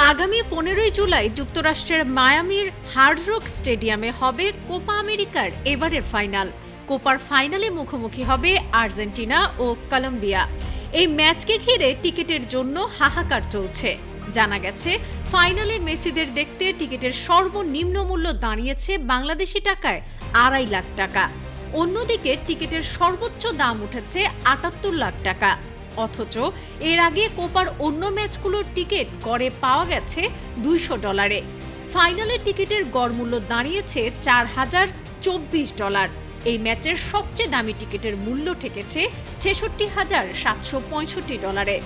আগামী 15 জুলাই যুক্তরাষ্ট্রের মায়ামির hard rock স্টেডিয়ামে হবে কোপা আমেরিকার এবারের ফাইনাল। কোপার ফাইনালে মুখোমুখি হবে আর্জেন্টিনা ও কলম্বিয়া। এই ম্যাচকে ঘিরে টিকিটের জন্য হাহাকার চলছে। জানা গেছে, ফাইনালে মেসিদের দেখতে টিকিটের সর্বনিম্ন মূল্য দাঁড়িয়েছে বাংলাদেশি টাকায় 2.5 লাখ টাকা। অন্যদিকে টিকিটের সর্বোচ্চ দাম উঠেছে 78 লাখ টাকা। অথচ এর আগে কোপার অন্য ম্যাচগুলোর টিকিট গড়ে পাওয়া গেছে $200। ফাইনালের টিকিটের গড় মূল্য দাঁড়িয়েছে $4,024। এই ম্যাচের সবচেয়ে দামি টিকিটের মূল্য ঠেকেছে $66,765।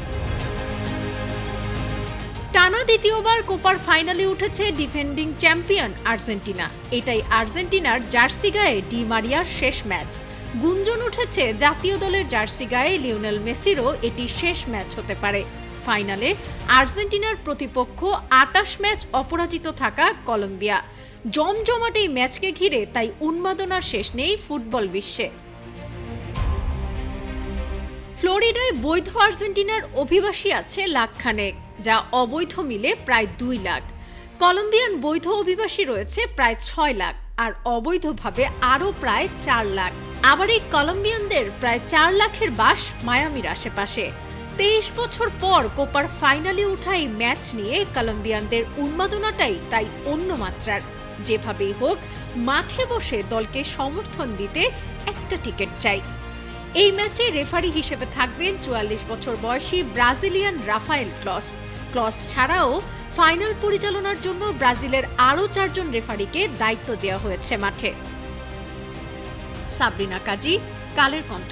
টানা দ্বিতীয়বার কোপার ফাইনালে উঠেছে ডিফেন্ডিং চ্যাম্পিয়ন আর্জেন্টিনা। এটাই আর্জেন্টিনার জার্সি গায়ে ডি মারিয়ার শেষ ম্যাচ। গুঞ্জন উঠেছে জাতীয় দলের জার্সি গায়ে লিওনেল মেসিরও এটি শেষ ম্যাচ হতে পারে। ফাইনালে আর্জেন্টিনার প্রতিপক্ষ 28 ম্যাচ অপরাজিত থাকা কলম্বিয়া। জমজমাট এই ম্যাচকে ঘিরে তাই উন্মাদনার শেষ নেই ফুটবল বিশ্বে। ফ্লোরিডায় বৈধ আর্জেন্টিনার অভিবাসী আছে লাখখানেক, যা অবৈধ মিলে প্রায় 2 লাখ। কলম্বিয়ান বৈধ অভিবাসী রয়েছে প্রায় 6 লাখ, আর অবৈধভাবে আরও প্রায় 4 লাখ। আবার এই কলম্বিয়ানদের প্রায় 4 লাখের বাস মায়ামির আশেপাশে। 23 বছর পর কোপার ফাইনালে ওঠা এই ম্যাচ নিয়ে কলম্বিয়ানদের উন্মাদনাটাই তাই অন্য মাত্রার। যেভাবেই হোক মাঠে বসে দলকে সমর্থন দিতে একটা টিকিট চাই। এই ম্যাচে রেফারি হিসেবে থাকবেন 44 বছর বয়সী ব্রাজিলিয়ান রাফায়েল ক্লস ছাড়াও ফাইনাল পরিচালনার জন্য ব্রাজিলের আরও 4 জন রেফারিকে দায়িত্ব দেওয়া হয়েছে মাঠে। সাবরিনা কাজী, কালের কণ্ঠ।